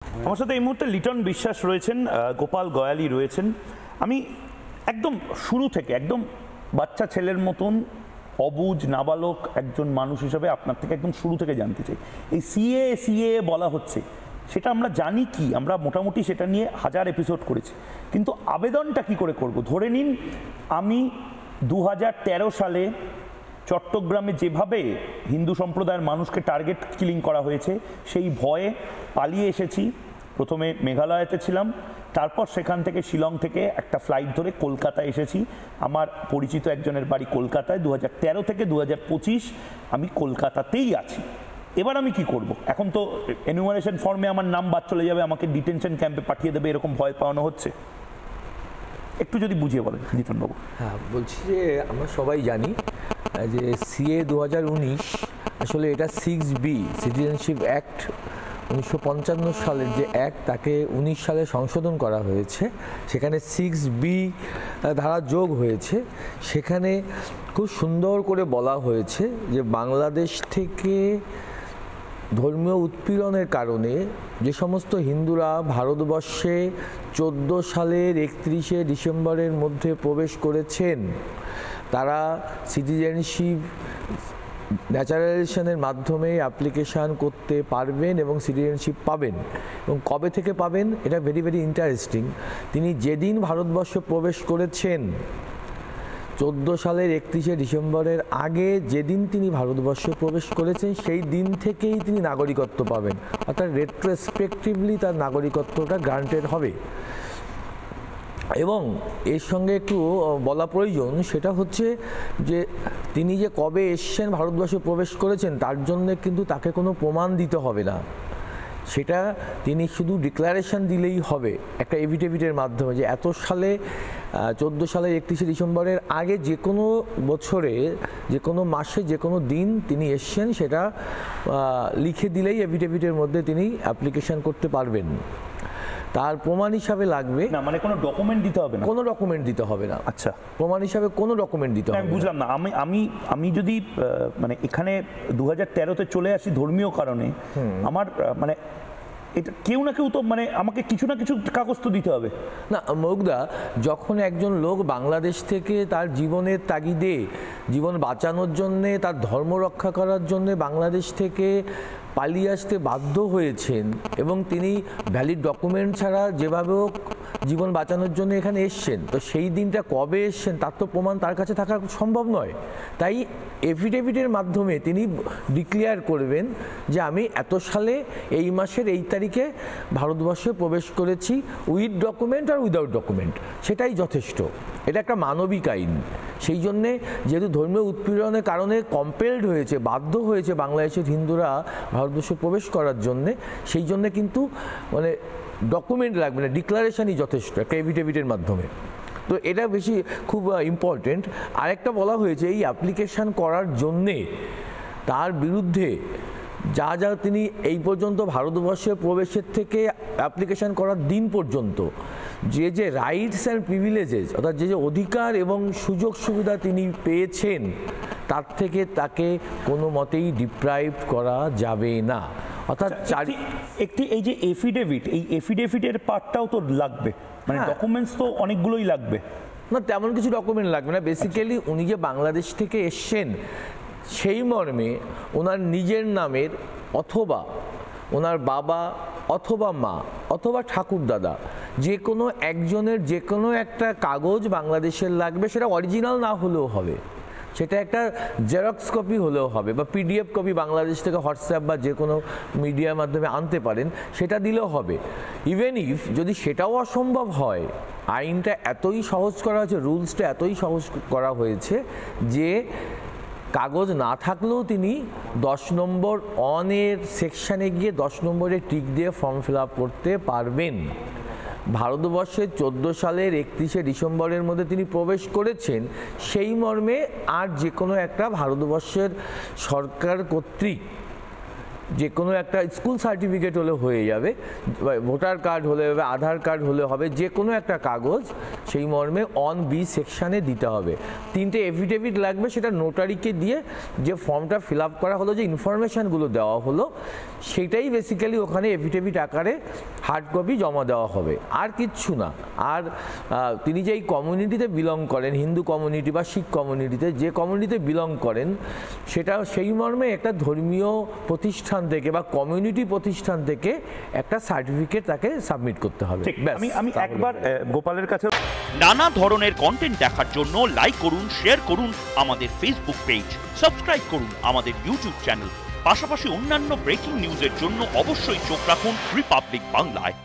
আমার সাথে এই মুহূর্তে লিটন বিশ্বাস রয়েছেন, গোপাল গয়ালি রয়েছেন। আমি একদম শুরু থেকে একদম বাচ্চা ছেলের মতন অবুঝ নাবালক একজন মানুষ হিসেবে আপনার থেকে একদম শুরু থেকে জানতে চাই, এই সিএ বলা হচ্ছে, সেটা আমরা জানি কি, আমরা মোটামুটি সেটা নিয়ে 1000 এপিসোড করেছি, কিন্তু আবেদনটা কি করে করব? ধরে নিন আমি 2013 সালে চট্টগ্রামে যেভাবে হিন্দু সম্প্রদায়ের মানুষকে টার্গেট কিলিং করা হয়েছে, সেই ভয়ে পালিয়ে এসেছি। প্রথমে মেঘালয়তে ছিলাম, তারপর সেখান থেকে শিলং থেকে একটা ফ্লাইট ধরে কলকাতায় এসেছি। আমার পরিচিত একজনের বাড়ি কলকাতায়। 2013 থেকে 2025 আমি কলকাতাতেই আছি। এবার আমি কি করব? এখন তো এনুমারেশন ফর্মে আমার নাম বাদ চলে যাবে, আমাকে ডিটেনশন ক্যাম্পে পাঠিয়ে দেবে, এরকম ভয় পাওয়ানো হচ্ছে। একটু যদি বুঝিয়ে বলেন জিতনবাবু। হ্যাঁ, বলছি যে আমরা সবাই জানি যে সিএ 2019 আসলে এটা 6B সিটিজেনশিপ অ্যাক্ট 1955 সালের যে অ্যাক্ট, তাকে 19 সালে সংশোধন করা হয়েছে। সেখানে 6B ধারা যোগ হয়েছে। সেখানে খুব সুন্দর করে বলা হয়েছে যে বাংলাদেশ থেকে ধর্মীয় উৎপীড়নের কারণে যে সমস্ত হিন্দুরা ভারতবর্ষে 14 সালের 31শে ডিসেম্বরের মধ্যে প্রবেশ করেছেন, তারা সিটিজেনশিপ ন্যাচারালাইজেশনের মাধ্যমে অ্যাপ্লিকেশান করতে পারবেন এবং সিটিজেনশিপ পাবেন। এবং কবে থেকে পাবেন, এটা ভেরি ভেরি ইন্টারেস্টিং। তিনি যেদিন ভারতবর্ষে প্রবেশ করেছেন 14 সালের 31শে ডিসেম্বরের আগে, যেদিন তিনি ভারতবর্ষে প্রবেশ করেছেন সেই দিন থেকেই তিনি নাগরিকত্ব পাবেন, অর্থাৎ রেট্রোস্পেক্টিভলি তার নাগরিকত্বটা গ্রান্টেড হবে। এবং এর সঙ্গে একটু বলা প্রয়োজন, সেটা হচ্ছে যে তিনি যে কবে এসছেন, ভারতবর্ষে প্রবেশ করেছেন, তার জন্যে কিন্তু তাকে কোনো প্রমাণ দিতে হবে না। সেটা তিনি শুধু ডিক্লারেশন দিলেই হবে একটা এভিডেভিটের মাধ্যমে, যে এত সালে 14 সালের 31শে ডিসেম্বরের আগে যে কোনো বছরে, যে কোনো মাসে, যে কোনো দিন তিনি এসছেন, সেটা লিখে দিলেই এভিডেভিটের মধ্যে তিনি অ্যাপ্লিকেশন করতে পারবেন। তার প্রমাণ হিসাবে লাগবে না, মানে কোনো ডকুমেন্ট দিতে হবে না? কোনো ডকুমেন্ট দিতে হবে না। আচ্ছা, প্রমাণ হিসাবে কোনো ডকুমেন্ট দিতে হবে না। বুঝলাম না। আমি যদি মানে এখানে 2013-তে চলে আসি ধর্মীয় কারণে, আমার মানে এটা কেউ না কেউ তো মানে আমাকে কিছু না কিছু কাগজ তো দিতে হবে না মৌগদা? যখন একজন লোক বাংলাদেশ থেকে তার জীবনের তাগিদে, জীবন বাঁচানোর জন্যে, তার ধর্ম রক্ষা করার জন্যে বাংলাদেশ থেকে পালিয়ে আসতে বাধ্য হয়েছেন, এবং তিনি ভ্যালিড ডকুমেন্ট ছাড়া যেভাবেও জীবন বাঁচানোর জন্য এখানে এসছেন, তো সেই দিনটা কবে এসছেন তার তো প্রমাণ তার কাছে থাকা সম্ভব নয়। তাই এফিডেভিটের মাধ্যমে তিনি ডিক্লেয়ার করবেন যে আমি এত সালে এই মাসের এই তারিখে ভারতবর্ষে প্রবেশ করেছি, উইথ ডকুমেন্ট আর উইদাউট ডকুমেন্ট, সেটাই যথেষ্ট। এটা একটা মানবিক আইন। সেই জন্যে যেহেতু ধর্মীয় উৎপীড়নের কারণে কম্পেলড হয়েছে, বাধ্য হয়েছে বাংলাদেশের হিন্দুরা ভারতবর্ষে প্রবেশ করার জন্যে, সেই জন্যে কিন্তু মানে ডকুমেন্ট লাগবে না, ডিক্লারেশনই যথেষ্ট একটা এভিডেভিটের মাধ্যমে। তো এটা বেশি খুব ইম্পর্টেন্ট। আরেকটা বলা হয়েছে, এই অ্যাপ্লিকেশান করার জন্যে তার বিরুদ্ধে যা যা তিনি এই পর্যন্ত ভারতবর্ষে প্রবেশের থেকে অ্যাপ্লিকেশান করার দিন পর্যন্ত যে যে রাইটস অ্যান্ড প্রিভিলেজেস, অর্থাৎ যে যে অধিকার এবং সুযোগ সুবিধা তিনি পেয়েছেন, তার থেকে তাকে কোনো মতেই ডিপ্রাইভ করা যাবে না। অর্থাৎ একটি এই যে এফিডেভিট, এই এফিডেভিটের পার্টটাও তো লাগবে, মানে ডকুমেন্টস তো অনেকগুলোই লাগবে না? তেমন কিছু ডকুমেন্ট লাগবে না। বেসিক্যালি উনি যে বাংলাদেশ থেকে এসছেন, সেই মর্মে ওনার নিজের নামের অথবা ওনার বাবা অথবা মা অথবা ঠাকুরদাদা যে কোনো একজনের যে কোনো একটা কাগজ বাংলাদেশের লাগবে। সেটা অরিজিনাল না হলেও হবে, সেটা একটা জেরক্স কপি হলেও হবে, বা পিডিএফ কপি বাংলাদেশ থেকে হোয়াটসঅ্যাপ বা যে কোনো মিডিয়ার মাধ্যমে আনতে পারেন, সেটা দিলেও হবে। ইভেন ইফ যদি সেটাও অসম্ভব হয়, আইনটা এতই সহজ করা হয়েছে, রুলসটা এতই সহজ করা হয়েছে যে কাগজ না থাকলেও তিনি 10 নম্বর অনের সেকশানে গিয়ে 10 নম্বরে টিক দিয়ে ফর্ম ফিল আপ করতে পারবেন। ভারতবর্ষে 14 সালের 31শে ডিসেম্বরের মধ্যে তিনি প্রবেশ করেছেন, সেই মর্মে আর যে কোনো একটা ভারতবর্ষের সরকার কর্তৃক যে কোনো একটা স্কুল সার্টিফিকেট হলে হয়ে যাবে, ভোটার কার্ড হলে হবে, আধার কার্ড হলে হবে, যে কোনো একটা কাগজ সেই মর্মে অন বি সেকশানে দিতে হবে। 3টে এফিডেভিট লাগবে, সেটা নোটারিকে দিয়ে যে ফর্মটা ফিল আপ করা হলো, যে ইনফরমেশানগুলো দেওয়া হলো, সেটাই বেসিক্যালি ওখানে এফিডেভিট আকারে হার্ড কপি জমা দেওয়া হবে, আর কিচ্ছু না। আর তিনি যেই কমিউনিটিতে বিলং করেন, হিন্দু কমিউনিটি বা শিখ কমিউনিটিতে, যে কমিউনিটিতে বিলং করেন, সেটা সেই মর্মে একটা ধর্মীয় প্রতিষ্ঠান থেকে বা কমিউনিটি প্রতিষ্ঠান থেকে একটা সার্টিফিকেট তাকে সাবমিট করতে হবে। আমি একবার গোপালের কাছে নানা ধরনের কন্টেন্ট দেখার জন্য লাইক করুন, শেয়ার করুন আমাদের ফেসবুক পেজ, সাবস্ক্রাইব করুন আমাদের ইউটিউব চ্যানেল। পাশাপাশি অন্যান্য ব্রেকিং নিউজের জন্য অবশ্যই চোখ রাখুন রিপাবলিক বাংলায়।